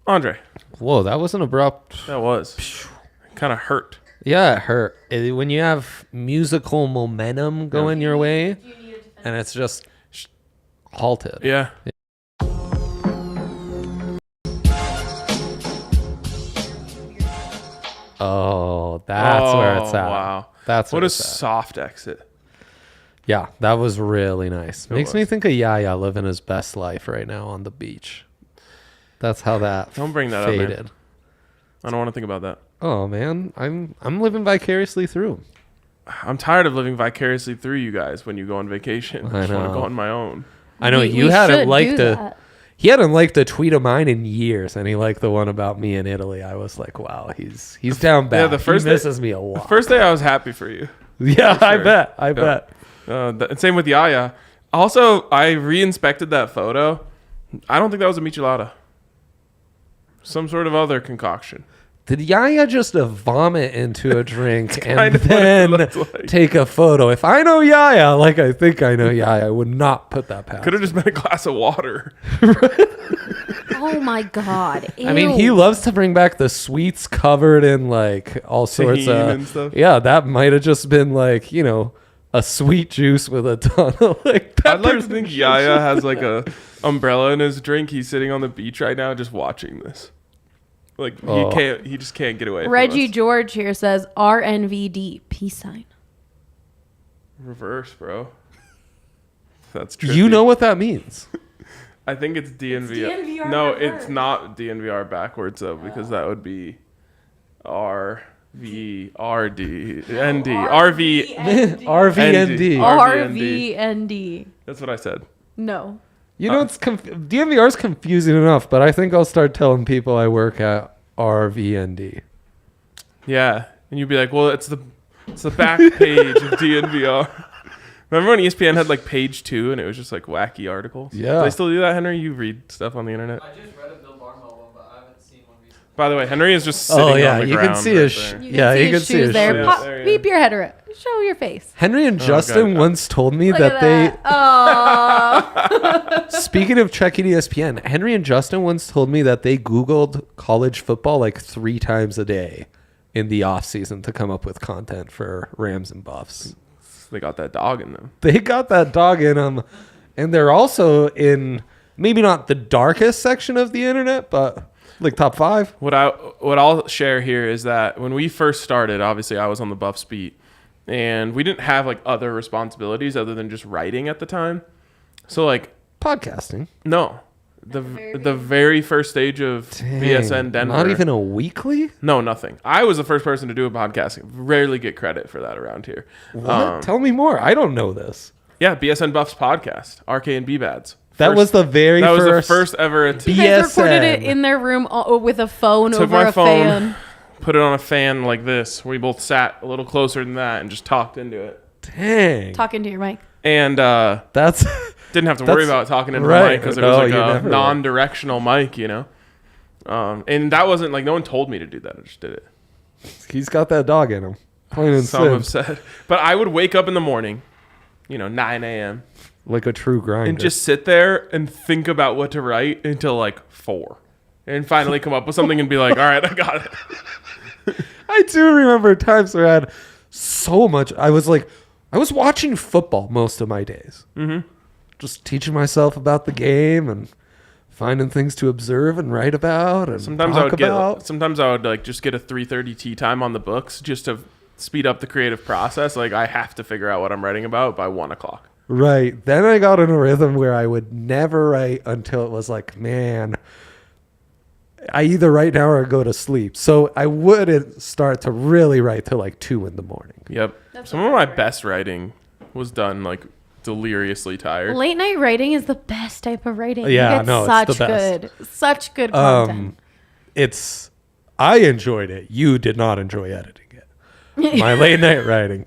Andre. Whoa, that was an abrupt. That was. Kind of hurt. Yeah, it hurt. When you have musical momentum going your way, and it's just halted. Yeah. Oh, that's where it's at. Wow. That's what a it's at. soft exit. Yeah, that was really nice. Makes me think of Yaya living his best life right now on the beach. That's how that Don't bring that faded. up, man. I don't want to think about that. Oh man, I'm living vicariously through. I'm tired of living vicariously through you guys when you go on vacation. I just want to know. go on my own. I know We you hadn't should liked do a that. he hadn't liked a tweet of mine in years, and he liked the one about me in Italy. I was like, wow, he's down bad. Yeah, the first he misses me a The lot. first day I was happy for you. Yeah, For I sure. bet. I bet. And same with Yaya. Also, I re-inspected that photo. I don't think that was a michelada. Some sort of other concoction. Did Yaya just vomit into a drink and kind of what it then looked like. take a photo? If I know Yaya, like I think I know Yaya, I would not put that past. Could have just been a glass of water. Oh my god. I mean, he Ew. loves to bring back the sweets covered in like all sorts Tahini of and stuff. Yeah, that might have just been like, a sweet juice with a ton of like I'd like to peppers think and Yaya has like a umbrella in his drink. He's sitting on the beach right now just watching this. Like he just can't get away Reggie from us. George here says RNVD peace sign. Reverse, bro. That's true. You know what that means? I think it's DNVR. DNVR No, reverse. it's not DNVR backwards though, because that would be RVRD ND RV. RVND. RVND. That's what I said. No. It's DNVR is confusing enough, but I think I'll start telling people I work at RVND. Yeah, and you'd be like, well, it's the back page of DNVR. Remember when ESPN had like page 2 and it was just like wacky articles? Yeah. Do they still do that, Henry? You read stuff on the internet? I just read a Bill Barnwell one, but I haven't seen one recently. By the way, Henry is just sitting Oh yeah, on the you ground can see right his there. You yeah, see you can his see shoes his there. shoes. Pop, There you beep go. your head around. Show your face. Henry and Justin God. once told me Look that at they that. Oh. Speaking of checking ESPN, Henry and Justin once told me that they Googled college football like 3 times a day in the off season to come up with content for Rams and Buffs. They got that dog in them. They got that dog in them, and they're also in maybe not the darkest section of the internet, but like top 5. What I'll share here is that when we first started, obviously I was on the Buffs beat, and we didn't have like other responsibilities other than just writing at the time. So like Podcasting. no, the very first stage of BSN Denver. Not even a weekly? No, nothing. I was the first person to do a podcast. Rarely get credit for that around here. What? Tell me more. I don't know this. Yeah, BSN Buffs podcast, RK and B-Bads. That was the very That was first. the first ever. You guys recorded BSN. it in their room with a phone Took over my a phone, fan. put it on a fan like this. We both sat a little closer than that and just talked into it. Dang. Talking to your mic. And That's didn't have to worry That's- about talking into the right. mic because it No, was you like never a non-directional mic, and that wasn't like no one told me to do that. I just did it. he's got that dog in him. Plain and Some have simple. said, but I would wake up in the morning, 9 a.m. Like a true grinder. and just sit there and think about what to write until like 4, and finally come up with something and be like, all right, I got it. I do remember times where I had so much. I was watching football most of my days. Mm-hmm. Just teaching myself about the game and finding things to observe and write about and Sometimes talk I about. would like just get a 3:30 tea time on the books just to speed up the creative process. Like I have to figure out what I'm writing about by 1 o'clock. Right. Then I got in a rhythm where I would never write until it was like, man, I either write now or go to sleep. So I wouldn't start to really write till like 2 in the morning. Yep. Some of my best writing was done like deliriously tired. Late night writing is the best type of writing. Yeah, you get no, such it's the best. such good content. I enjoyed it. You did not enjoy editing it. My late night writing.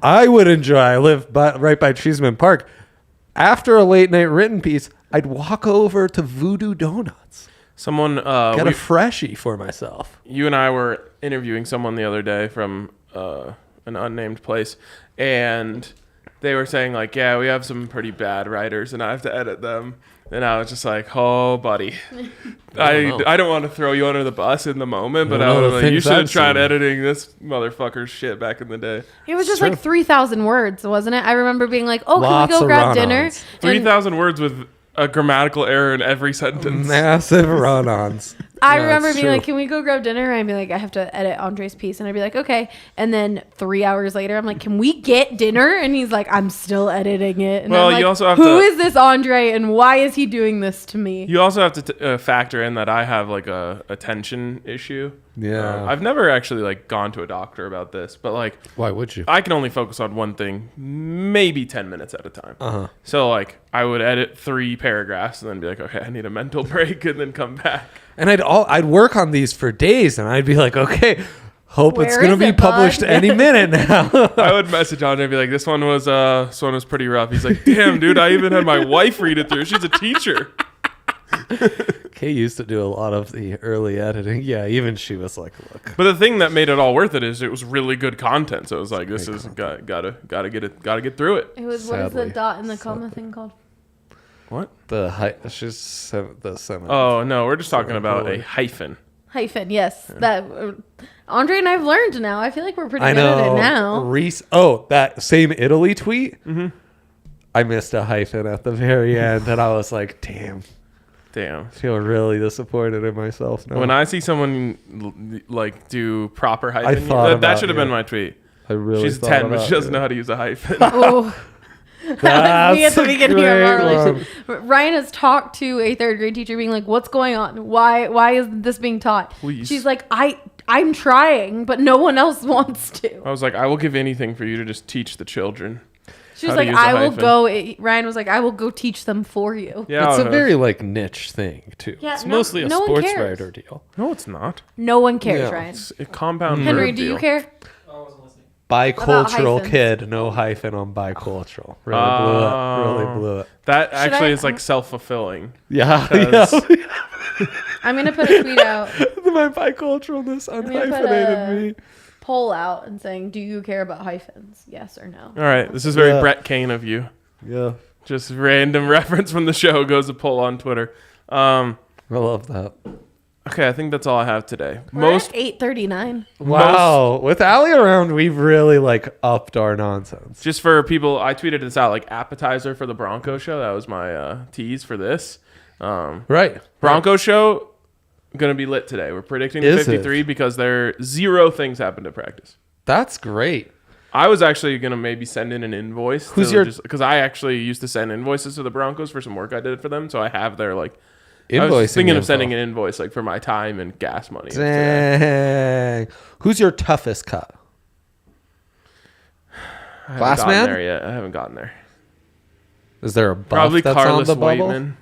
I would enjoy. I live right by Cheeseman Park. After a late night written piece, I'd walk over to Voodoo Donuts. Someone Get a freshie for myself. you and I were interviewing someone the other day from an unnamed place, and they were saying like, yeah, we have some pretty bad writers and I have to edit them. And I was just like, oh, buddy. don't know. I don't want to throw you under the bus in the moment, but I I don't know was the like, you things should have I've tried seen. editing this motherfucker's shit back in the day. It was just Sure. like 3,000 words, wasn't it? I remember being like, "Oh, Lots can we go of grab dinner?" run-ons. And 3,000 words with a grammatical error in every sentence. Massive run-ons. I Yeah, remember it's being true. like, "Can we go grab dinner?" And I'd be like, "I have to edit Andre's piece," and I'd be like, "Okay." And then 3 hours later, I'm like, "Can we get dinner?" And he's like, "I'm still editing it." And Well, I'm like, you also have "Who to- is this Andre, and why is he doing this to me?" You also have to factor in that I have like a attention issue. Yeah. I've never actually like gone to a doctor about this, but like Why would you? I can only focus on one thing, maybe 10 minutes at a time. Uh-huh. So like I would edit 3 paragraphs and then be like, okay, I need a mental break, and then come back. And I'd work on these for days, and I'd be like, okay, hope it's Where gonna is be it, bud? published any minute now. I would message Andre and be like, this one was pretty rough. He's like, damn, dude, I even had my wife read it through. She's a teacher. Kay used to do a lot of the early editing. Yeah, even she was like, look. But the thing that made it all worth it is it was really good content. So it was like, this is gotta get through it. It was what is the Sadly. dot in the comma thing called? What? The height, the semi. Oh no, we're just talking Sorry, about a Lord. hyphen. Hyphen. Yes, that Andre and I've learned now. I feel like we're pretty I good at know. it now. That same Italy tweet. Mm-hmm. I missed a hyphen at the very end, and I was like, damn. Damn. I feel really disappointed in myself now. When I see someone like do proper hyphen, thought that about should have you. been my tweet. I really She's thought 10, but about she doesn't it. know how to use a hyphen. Oh. That was me at That's the a beginning of our great relationship. Ryan has talked to a 3rd grade teacher being like, "What's going on? Why is this being taught?" Please. She's like, I'm trying, but no one else wants to." I was like, I will give anything for you to just teach the children. She was how to like, use a "I will hyphen." go." Ryan was like, "I will go teach them for you." Yeah, It's a very like niche thing too. Yeah, it's no- mostly a no one sports cares. writer deal. no, it's not. No one cares, Yeah. Ryan. It's a compound. Henry, verb do you deal. care? Oh, I wasn't listening. Bicultural hyphens? kid, no hyphen on bicultural. Really blew it. Really blew it. That actually I- is like self-fulfilling. Yeah, 'Cause- I'm gonna put a tweet out, My biculturalness gonna put unhyphenated me. poll out, and saying, "Do you care about hyphens? Yes or no?" All right, this is very Yeah. Brett Kane of you. Yeah, Just random reference from the show goes a poll on Twitter. I love that. Okay, I think that's all I have today. We're at 8:39. Wow, with Allie around, we've really like upped our nonsense. Just for people, I tweeted this out like appetizer for the Bronco show. That was my tease for this. Right, Bronco show gonna be lit today. We're predicting the Is it? 53 because there 0 things happened at practice. That's great. I was actually gonna maybe send in an invoice. Who's your- Because I actually used to send invoices to the Broncos for some work I did for them, so I have their like. I was Invoicing thinking of info. sending an invoice like for my time and gas money. today. Dang. Who's your toughest cut? I haven't Glass gotten man? there yet. I haven't gotten there. Is there a buff Probably that's on Carlos the bubble? Whiteman.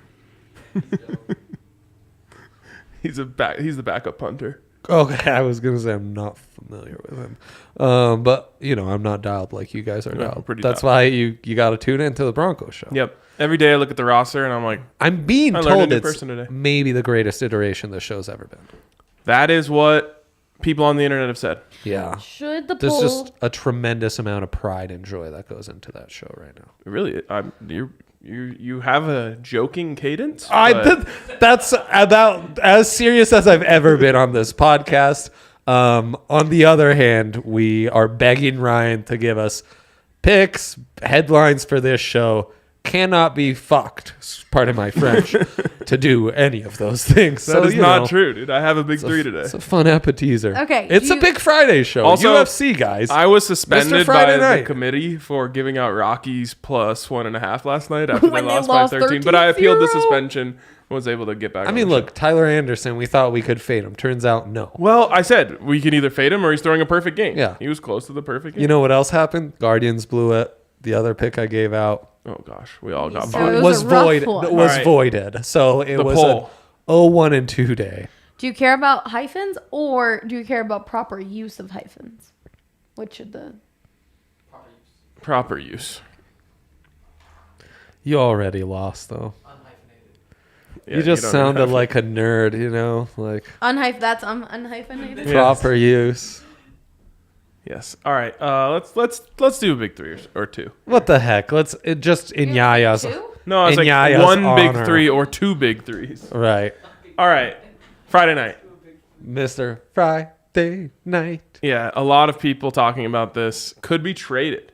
He's the backup punter. Okay, I was gonna say I'm not familiar with him, but I'm not dialed like you guys are No, dialed. pretty That's dialed. why you got to tune into the Broncos show. Yep. Every day I look at the roster and I'm like, I'm being I learned a told new it's person today. maybe the greatest iteration the show's ever been. that is what people on the internet have said. Yeah, Should the there's poll? just a tremendous amount of pride and joy that goes into that show right now. Really, you have a joking cadence. but- That's about as serious as I've ever been on this podcast. On the other hand, we are begging Ryan to give us picks, headlines for this show. Cannot be fucked, pardon my French, to do any of those things. that is you not know, true, dude. I have a big it's a- 3 today. It's a fun appetizer. Okay, It's do a you- big Friday show. Also, UFC, guys. I was suspended by Friday the night. committee for giving out Rockies plus 1.5 last night after they When they lost by lost 13. But I appealed the 13-0. suspension. Was able to get back. I on mean, the show. look, Tyler Anderson, we thought we could fade him. Turns out, no. Well, I said we can either fade him or he's throwing a perfect game. Yeah. He was close to the perfect game. You know what else happened? Guardians blew it. The other pick I gave out Oh gosh, we all got So bodied. it was a rough void. one. Was Alright. voided. So it The was poll. a 0-1 and 2 day. Do you care about hyphens, or do you care about proper use of hyphens? Which should the Proper use. Proper use. You already lost though. Unhyphenated. Yeah, you just don't sounded have- like a nerd, like that's unhyphenated? Yeah. proper use. Yes. All right. Let's do a big 3 or 2. What the heck? Let's just in Yaya's. Two? No, it's in like Yaya's one big honor. three or two big threes. Right. All right. Friday night. Mr. Friday Night. Yeah, a lot of people talking about this could be traded.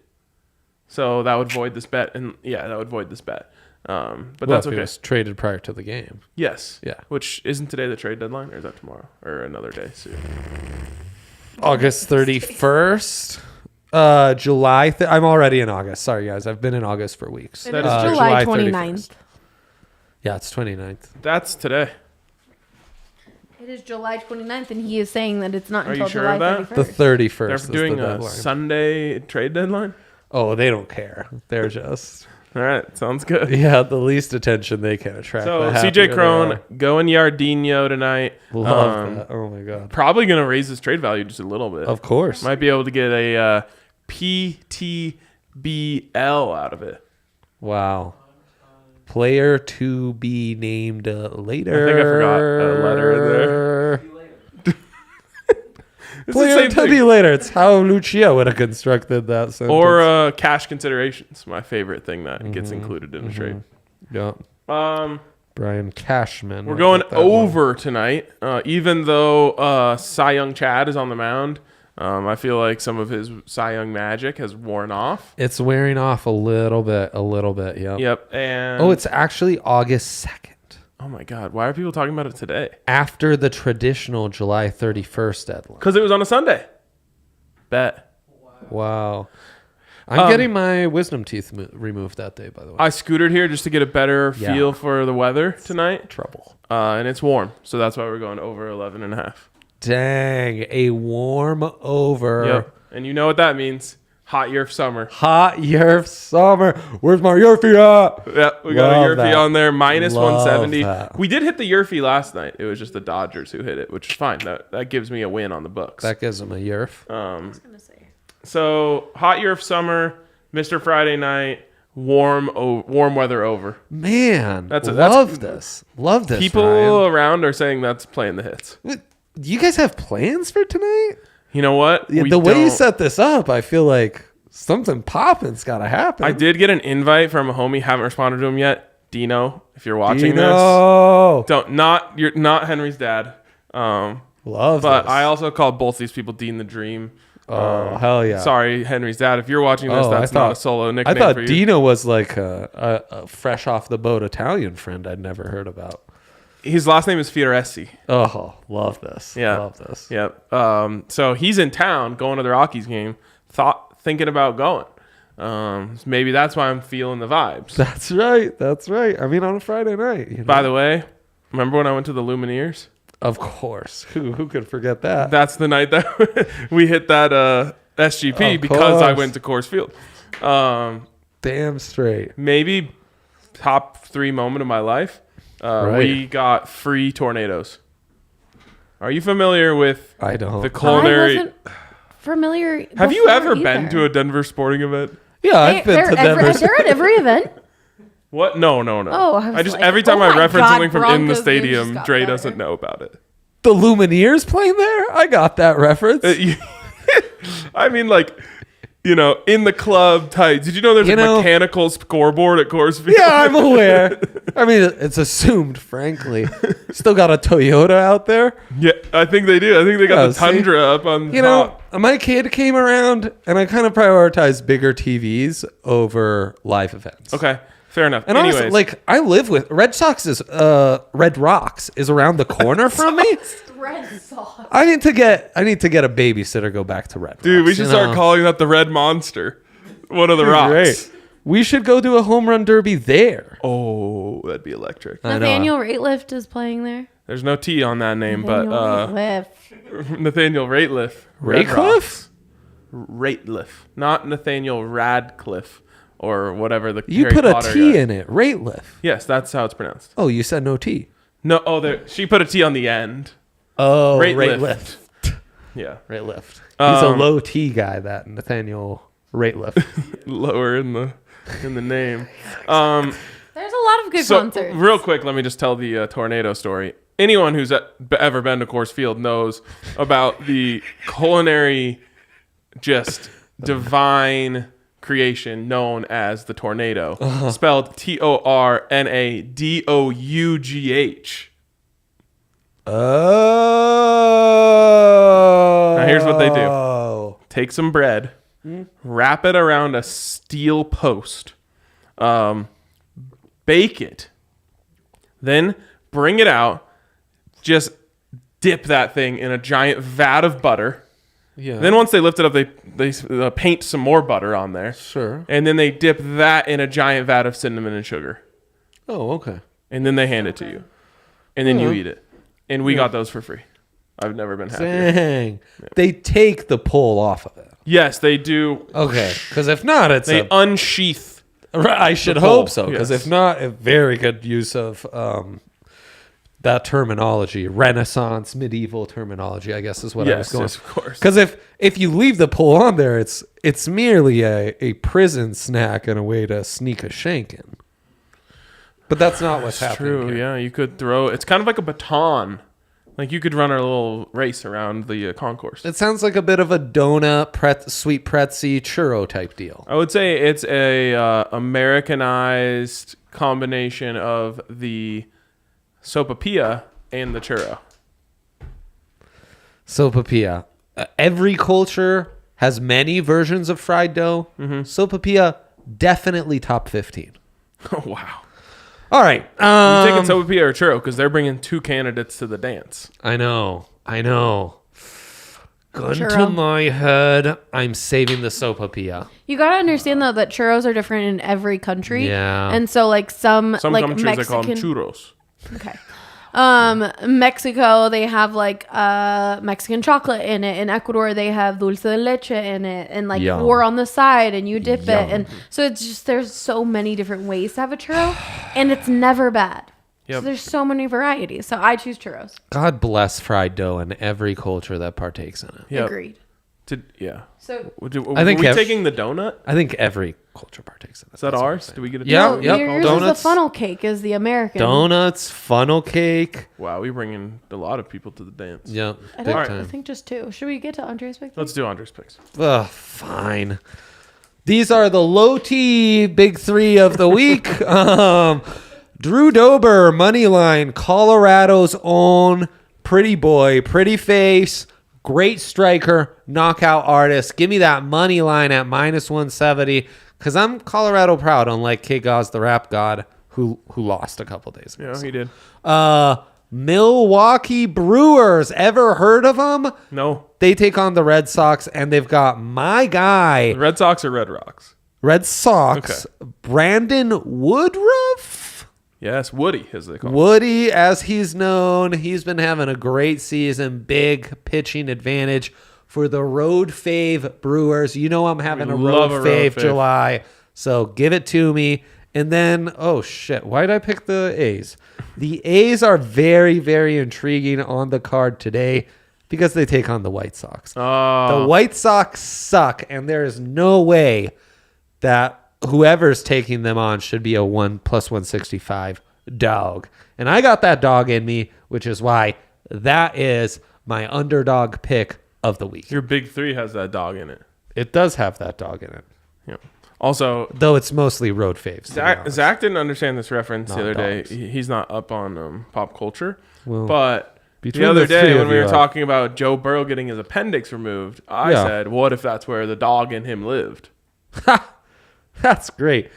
So that would void this bet. And yeah, that would void this bet. But that's If it okay. was traded prior to the game. Yes. Yeah. Which isn't today the trade deadline, or is that tomorrow? Or another day soon? August 31st. July. I'm already in August. Sorry, guys. I've been in August for weeks. It That is is July 31st. 29th. Yeah, it's 29th. That's today. It is July 29th, and he is saying that it's not Are you until sure July of that? 31st. The 31st. They're is doing the a deadline. Sunday trade deadline? Oh, they don't care. They're just All right. Sounds good. the least attention they can attract. So the happier CJ they Crone are. going Yardino tonight. Love that. Oh my god. Probably going to raise his trade value just a little bit. Of course. Might be able to get a PTBL out of it. Wow. Player to be named later. I think I forgot a letter in there. It's the Player same to thing. be later. It's how Lucia would have constructed that sentence. Or cash considerations, my favorite thing that gets included in a trade. yeah. Brian Cashman. We're I'll going get that one. over tonight, even though Cy Young Chad is on the mound. I feel like some of his Cy Young magic has worn off. It's wearing off a little bit. Yep. Yep. And Oh, it's actually August 2nd. oh my God, why are people talking about it today? After the traditional July 31st deadline. Because it was on a Sunday. Bet. Wow. I'm getting my wisdom teeth removed that day, by the way. I scootered here just to get a better Yeah. feel for the weather tonight. Trouble. And it's warm, so that's why we're going over 11 and a half. Dang, a warm over. Yep. And you know what that means. Hot year of summer. Hot Yerf summer. Where's my Yerfie at? Yep, we got Love a Yurfie that. on there, minus Love 170. that. We did hit the Yurfie last night. It was just the Dodgers who hit it, which is fine. That gives me a win on the books. That gives him a Yerf. So, hot year of summer, Mr. Friday night, warm weather over. Man, That's love this. Love this. People Ryan. around are saying that's playing the hits. Do you guys have plans for tonight? You know what? Yeah, We the way you don't. set this up, I feel like something popping's got to happen. I did get an invite from a homie. Haven't responded to him yet. Dino, if you're watching Dino. you're not Henry's dad. Love But this. I also called both these people Dean the Dream. Oh, hell yeah. Sorry, Henry's dad. If you're watching this, Oh, that's I not thought- a solo I nickname thought for you. Dino was like a fresh off the boat Italian friend I'd never heard about. His last name is Fioresci. Oh, love this. Yeah. Love this. Yep. So he's in town going to the Rockies game. Thinking about going. Maybe that's why I'm feeling the vibes. That's right. That's right. I mean, on a Friday night. You know? By the way, remember when I went to the Lumineers? Of course. Who could forget that? That's the night that we hit that SGP Of because I course. went to Coors Field. Damn straight. Maybe top 3 moment of my life. Right. We got free tornadoes. Are you familiar with I don't. the I culinary? wasn't familiar. Have you before ever been either. to a Denver sporting event? Yeah, I've been to Denver. They're at every event. What? No. Oh, I was just like, every time oh I my reference God, something from in the Broncos games stadium, just got Dre better. doesn't know about it. The Lumineers playing there? I got that reference. I mean, like, in the club tights. Did you know there's a mechanical scoreboard at Coors Field? Yeah, I'm aware. I mean, it's assumed, frankly. Still got a Toyota out there. Yeah, I think they do. I think they got Yeah, the see? Tundra up on You top. know, my kid came around, and I kind of prioritized bigger TVs over live events. Okay, fair enough. And Anyways, honestly, like I live with Red Rocks is around the corner from me. Red sauce. I need to get a babysitter. Go back to Red. dude, we Rocks, should you start know? calling that the Red Monster. One of the rocks. Great. We should go do a home run derby there. Oh, that'd be electric. I know. Nathaniel Rateliff is playing there. There's no T on that name, but Rateliff. Nathaniel Rateliff. Red Ratecliffe? Rocks. Rateliff, not Nathaniel Radcliffe or whatever the You Harry put a Potter T guy. in it. Rateliff. Yes, that's how it's pronounced. Oh, you said no T. No, she put a T on the end. Oh, Rateliff. Yeah, Rateliff. He's a Um, low T guy, that Nathaniel Rateliff. lower in the name. There's a lot of good So concerts. real quick, let me just tell the tornado story. Anyone who's ever been to Coors Field knows about the culinary, just divine creation known as the tornado, spelled Tornadough. Oh. Now here's what they do. Take some bread, wrap it around a steel post, bake it, then bring it out, just dip that thing in a giant vat of butter. Yeah. Then once they lift it up, they paint some more butter on there. Sure. And then they dip that in a giant vat of cinnamon and sugar. Oh, okay. And then they hand it to you. And then you eat it. And we got those for free. I've never been happier. Dang. They take the pull off of it. Yes, they do. Okay. Because if not, it's They unsheath. I should the pull. hope so. Because Yes. if not, a very good use of that terminology, Renaissance, medieval terminology, I guess is what I was Yes, going. yes, of course. Because if you leave the pull on there, it's merely a prison snack and a way to sneak a shank in. But that's not what's happening. True, here. yeah. You could throw... It's kind of like a baton. Like you could run a little race around the concourse. It sounds like a bit of a donut, sweet pretzel churro type deal. I would say it's a Americanized combination of the sopapilla and the churro. Sopapilla. Every culture has many versions of fried dough. Sopapilla, definitely top 15. Oh, wow. All right. You taking sopapilla or churro? Because they're bringing two candidates to the dance. I know. Gun to Churro. my head, I'm saving the sopapilla. You gotta understand though that churros are different in every country. Yeah. And so like some like countries they call them Mexican. churros. Okay. Mexico, they have like Mexican chocolate in it. In Ecuador, they have dulce de leche in it, and like Yum. or on the side, and you dip Yum. it, and so it's just there's so many different ways to have a churro, and it's never bad. Yep. So there's so many varieties. So I choose churros. God bless fried dough and every culture that partakes in it. Yep. Agreed. Yeah. So I think Are we Kev- taking the donut? I think every culture partakes in it. Is that That's what I'm ours? saying. Do we get a Yeah, donut? yep. yours Donuts. is the funnel cake is the American. Donuts, funnel cake. Wow, we bring in a lot of people to the dance. Yep. I, Big don't, I time. think just two. Should we get to Andre's pick? Let's do Andre's picks. Ugh, fine. These are the low T big three of the week. Drew Dober, money line, Colorado's own pretty boy, pretty face, great striker, knockout artist. Give me that money line at -170 because I'm Colorado proud, unlike K Gauze, the rap god, who lost a couple days ago. Yeah, he did. Milwaukee Brewers, ever heard of them? No. They take on the Red Sox, and they've got my guy, Red Sox or Red Rocks? Red Sox, Brandon Woodruff. Yes, Woody, as they call him. Woody, as he's known, he's been having a great season, big pitching advantage for the road fave Brewers. You know I'm having We a road love a road fave fave. July, so give it to me. And then, oh shit, why did I pick the A's? The A's are very, very intriguing on the card today because they take on the White Sox. The White Sox suck, and there is no way that whoever's taking them on should be a 1+165 dog. And I got that dog in me, which is why that is my underdog pick of the week. Your big three has that dog in it. It does have that dog in it, Yeah. Also, though it's mostly road faves. to be honest. Zach didn't understand this reference Not the other day. dogs. He's not up on pop culture. Well, But between the other the three day of when we you, were talking about Joe Burrow getting his appendix removed, I Yeah. said, what if that's where the dog in him lived? That's great.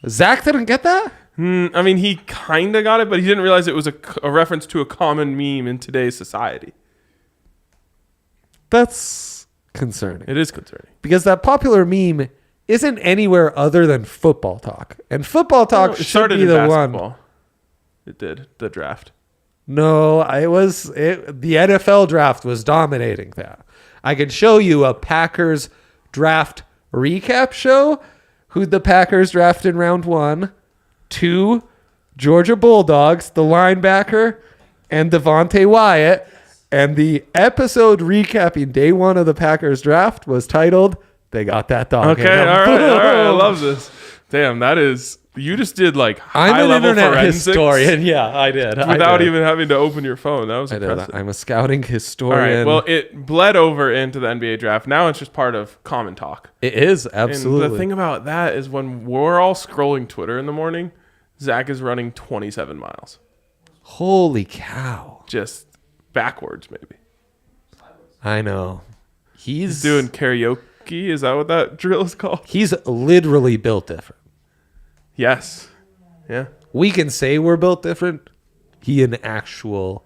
Zach didn't get that? I mean, he kind of got it, but he didn't realize it was a reference to a common meme in today's society. That's concerning. It is concerning. Because that popular meme isn't anywhere other than football talk. And football talk It should started be in the basketball. one. It did, the draft. No, the NFL draft was dominating that. I could show you a Packers draft recap show. Who'd the Packers draft in round 1? 2, Georgia Bulldogs, the linebacker, and Devontae Wyatt. And the episode recapping day 1 of the Packers draft was titled, They Got That Dog. Okay, all right. I love this. Damn, that is You just did like I'm high an level internet forensics historian. Yeah, I did. without even having to open your phone. That was I did. impressive. I'm a scouting All historian. right. Well, it bled over into the NBA draft. Now it's just part of common talk. it is absolutely. And the thing about that is when we're all scrolling Twitter in the morning, Zach is running 27 miles. Holy cow! Just backwards, maybe. I know. He's doing karaoke. Is that what that drill is called? He's literally built different. Yes. Yeah. We can say we're built different. He an actual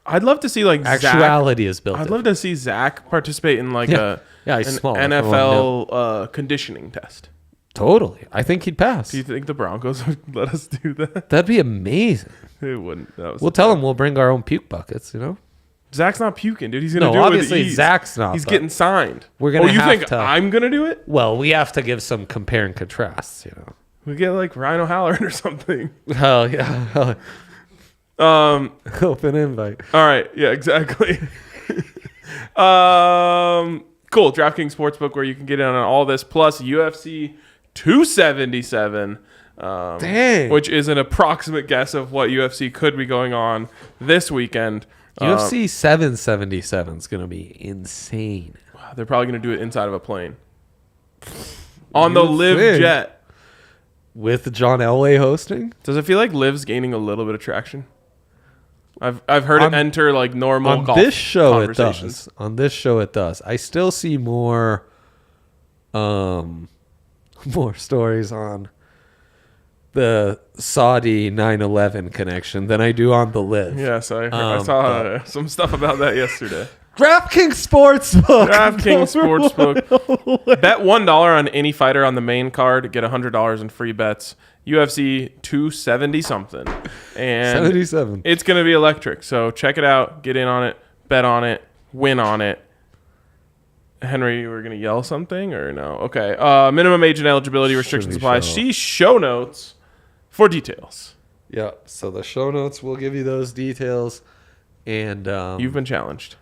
I'd love to see like actuality is built. I'd different. love to see Zach participate in like Yeah. Yeah, an he's small. NFL conditioning test. Totally. I think he'd pass. Do you think the Broncos would let us do that? That'd be amazing. It wouldn't. That was We'll tell him we'll bring our own puke buckets. You know. Zach's not puking, dude. He's gonna No, do it with obviously ease. Zach's not, He's but getting signed. we're gonna Oh, you have think to- I'm gonna do it? Well, we have to give some compare and contrasts. You know. We get like Ryan O'Halloran or something. Hell yeah. Open invite. All right. Yeah, exactly. Cool. DraftKings Sportsbook, where you can get in on all this, plus UFC 277, Dang. which is an approximate guess of what UFC could be going on this weekend. UFC 777 is going to be insane. They're probably going to do it inside of a plane. On the You'd Live think. Jet. With John Elway hosting? Does it feel like Liv's gaining a little bit of traction? I've heard On- it enter like normal On golf this show it conversations. does. On this show it does. I still see more more stories on the Saudi 9/11 connection than I do on the Live. Yes, I saw some stuff about that yesterday. DraftKings Sportsbook. DraftKings Sportsbook. Bet $1 on any fighter on the main card. Get $100 in free bets. UFC 270 something. And 77. it's going to be electric. So check it out. Get in on it. Bet on it. Win on it. Henry, we're going to yell something or no? Okay. Minimum age and eligibility restrictions Shouldn't apply. show. See show notes for details. Yeah, so the show notes will give you those details. And You've been challenged.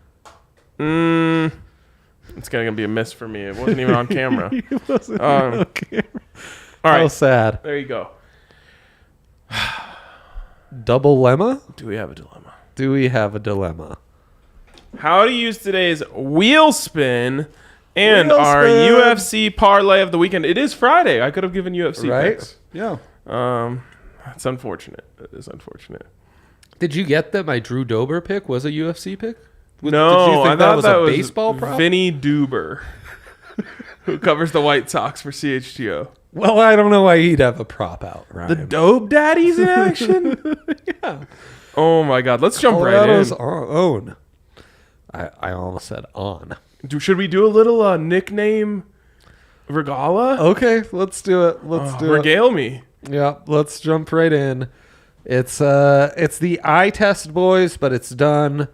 It's going to be a miss for me. It wasn't even on camera. okay. All right. How sad. There you go. Double lemma? Do we have a dilemma? Do we have a dilemma? How to use today's wheel spin and Wheel our spin. UFC parlay of the weekend. It is Friday. I could have given UFC Right? picks. Yeah. That's unfortunate. It is unfortunate. Did you get that my Drew Dober pick was a UFC pick? No, did you think I that thought was that a was baseball prop? Vinny Duber, who covers the White Sox for CHGO. Well, I don't know why he'd have a prop out, right? The Dope Daddies in action? yeah. Oh my God. Let's jump Colorado's right in. own. I almost said on. Should we do a little nickname regala? Okay, let's do it. Let's do it. Regale me. Yeah, let's jump right in. It's the eye test boys, but it's done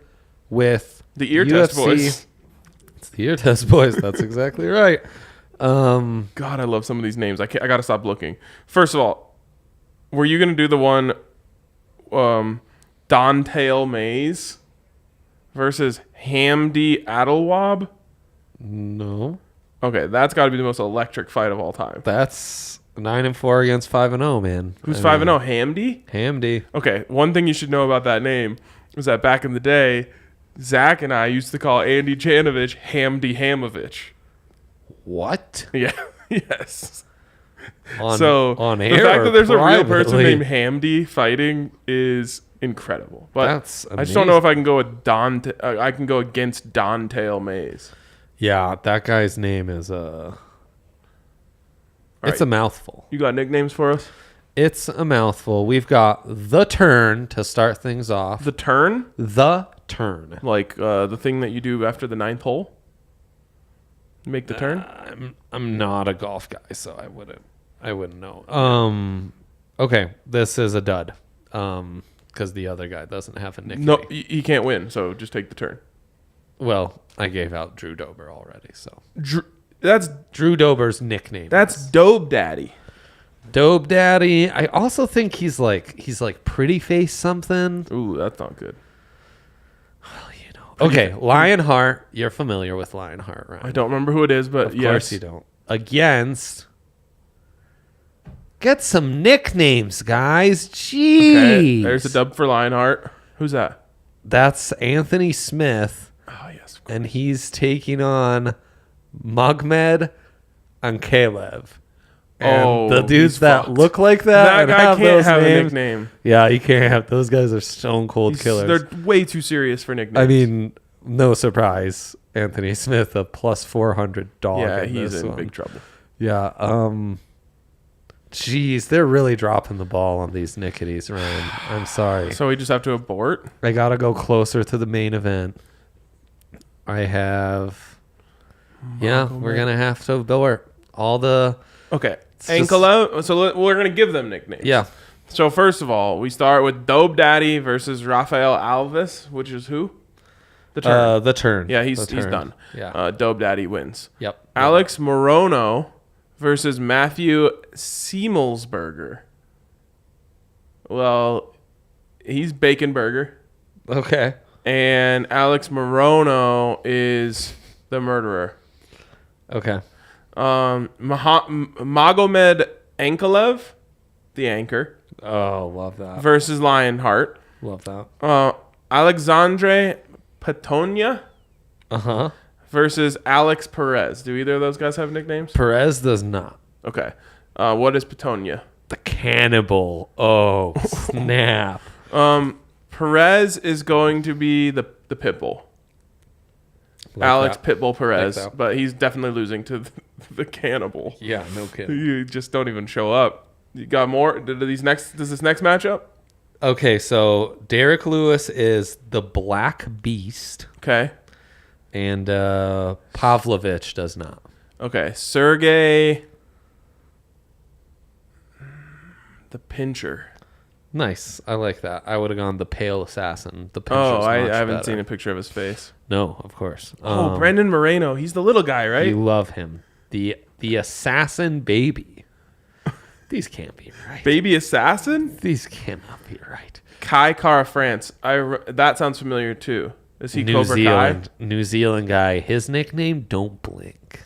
with The ear test boys. It's the ear test boys. That's exactly right. God, I love some of these names. I got to stop looking. First of all, were you going to do the one Dontail Mays versus Hamdi Adelwab? No, Okay, that's got to be the most electric fight of all time. that's 9-4 against 5-0, man. Who's I 5-0? mean, Hamdi? Hamdi. Okay, one thing you should know about that name is that back in the day, Zach and I used to call Andy Janovich Hamdi Hamovich. What? Yeah, yes. On, So on the air fact or that there's a real person privately? named Hamdi fighting is incredible. But That's I just don't know if I can go with I can go against Dontail Mays. Yeah, that guy's name is it's right. a mouthful. You got nicknames for us? It's a mouthful. We've got the turn to start things off. The turn, The turn. like the thing that you do after the 9th hole. Make the turn. I'm not a golf guy, so I wouldn't know. Okay, this is a dud. Because the other guy doesn't have a nickname. No, you can't win. So just take the turn. Well, I gave out Drew Dober already, so That's Drew Dober's nickname. Dope Daddy. Dope Daddy. I also think he's like pretty face something. Ooh, that's not good. Well, you know. Okay, Lionheart. You're familiar with Lionheart, right? I don't remember who it is, but Of yes. course you don't. Against Get some nicknames, guys. Okay, Jeez. there's a dub for Lionheart. Who's that? That's Anthony Smith, Oh, yes. and he's taking on Magmed and Kalev. And Oh, the dudes he's that fucked. look like that, That and guy have can't those have a names, nickname. Yeah, he can't have. Those guys are stone cold killers. They're way too serious for nicknames. I mean, no surprise. Anthony Smith, a plus 400 dog. yeah, in he's this in one. big trouble. Yeah. Jeez, they're really dropping the ball on these nicketies, Ryan. I'm sorry. So we just have to abort? I gotta go closer to the main event. I have. Yeah, we're gonna have to abort all the. Okay. just- Ankala. So we're going to give them nicknames. Yeah. So first of all, we start with Dope Daddy versus Rafael Alves, which is who? The turn. The turn. Yeah, he's The turn. done. Yeah. Dope Daddy wins. Yep. Alex Morono versus Matthew Siemelsberger. Well, he's Bacon Burger, Okay. and Alex Morono is the murderer. Okay. Magomed Ankalev, the anchor, Oh, love that. versus Lionheart. Love that. Alexandre Patonia Uh-huh. versus Alex Perez. Do either of those guys have nicknames? Perez does not. Okay. What is Patonia? The cannibal. Oh, snap. Perez is going to be the Pitbull. Like Alex that. Pitbull Perez, Like that. but he's definitely losing to the cannibal. Yeah, no kidding. You just don't even show up. You got more? Does this next matchup? Okay, so Derek Lewis is the Black Beast, Okay. and Pavlovich does not. Okay. Sergey the Pincher. Nice. I like that. I would have gone the Pale Assassin. The Oh, Pincher's I much haven't better. seen a picture of his face. No, of course. Oh, Brendan Moreno. He's the little guy, right? You love him. The Assassin Baby. These can't be right. Baby Assassin? These cannot be right. Kai Kara France. That sounds familiar too. Is he New Cobra Zealand, Kai? New Zealand guy. His nickname, Don't Blink.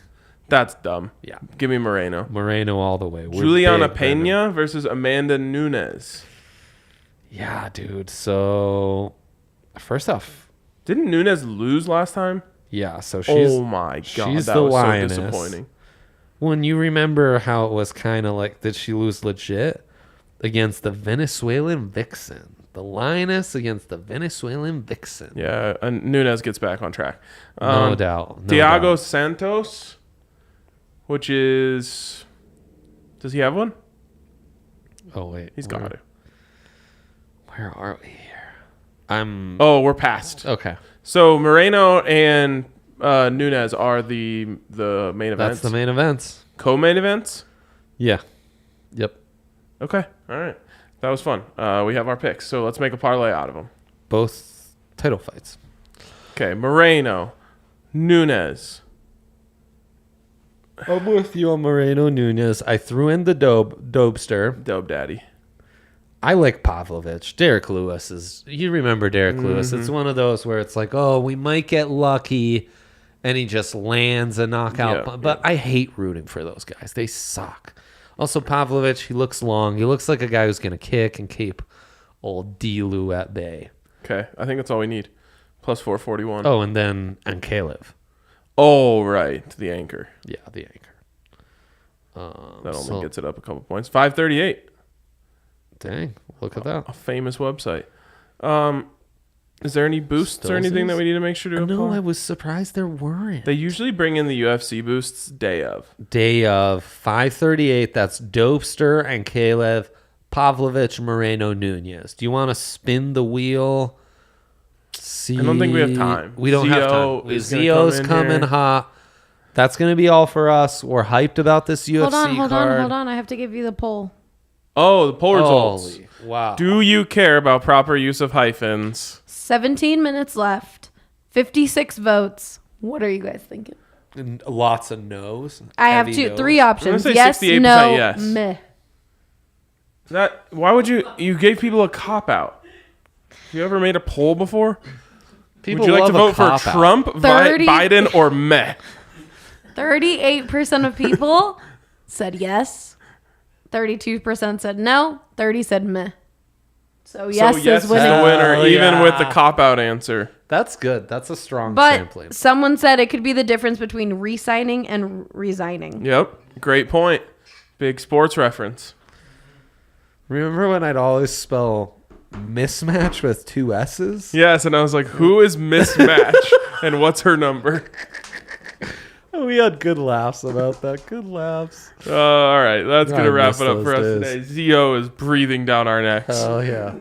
That's dumb. Yeah. Give me Moreno. Moreno all the way. We're Juliana big, Brendan. Pena versus Amanda Nunes. Yeah, dude. So, first off, Didn't Nunes lose last time? yeah. So she's. Oh my god, she's that the was lioness. so disappointing. When you remember how it was kind of like, did she lose legit against the Venezuelan Vixen? The lioness against the Venezuelan Vixen. Yeah, and Nunes gets back on track. No doubt. No Thiago doubt. Santos, which is, does he have one? Oh wait, He's got it. Where are we here? I'm. Oh, we're past. Okay. So Moreno and Nunes are the main events. That's the main events. Co-main events. Yeah. Yep. Okay, all right, that was fun. We have our picks, so let's make a parlay out of them. Both title fights. Okay, Moreno, Nunes. I'm with you on Moreno Nunez. I threw in the Dobester. Dope Daddy. I like Pavlovich. Derek Lewis is. You remember Derek Lewis? It's one of those where it's like, oh, we might get lucky, and he just lands a knockout. Yeah, But I hate rooting for those guys. They suck. Also, Pavlovich, he looks long. He looks like a guy who's going to kick and keep old D-Lou at bay. Okay, I think that's all we need. Plus 441. Oh, and then Ankalev. Oh, right, the anchor. Yeah, the anchor. That only So- gets it up a couple points. 538. Dang, look at that. A famous website. Is there any boosts or anything that we need to make sure to No, apply? I was surprised there weren't. They usually bring in the UFC boosts day of. Day of 538. That's Dobester and Kalev, Pavlovich, Moreno, Nunez. Do you want to spin the wheel? See, I don't think we have time. We don't have Zio time. is gonna Zio's come in coming here. hot. That's going to be all for us. We're hyped about this UFC Hold card. on. I have to give you the poll. Oh, the poll results. Holy, wow. Do you care about proper use of hyphens? 17 minutes left. 56 votes. What are you guys thinking? And lots of no's. I have Heavy no's. three options. say Yes, 68% no, yes. meh. Why would you gave people a cop out? Have you ever made a poll before? People Would you like to love a vote for cop-out. Trump, 30 Biden, or meh? 38% of people said yes. 32% said no. 30 said meh. So yes, yes is winning. the winner, Oh, even yeah. with the cop-out answer. That's good. That's a strong But sampling. someone said it could be the difference between re-signing and resigning. Yep. Great point. Big sports reference. Remember when I'd always spell mismatch with 2 S's? Yes, and I was like, who is mismatch and what's her number? We had good laughs about that. Good laughs. All right, that's going I to wrap miss it up for us those today. days. Zio is breathing down our necks. Oh, yeah.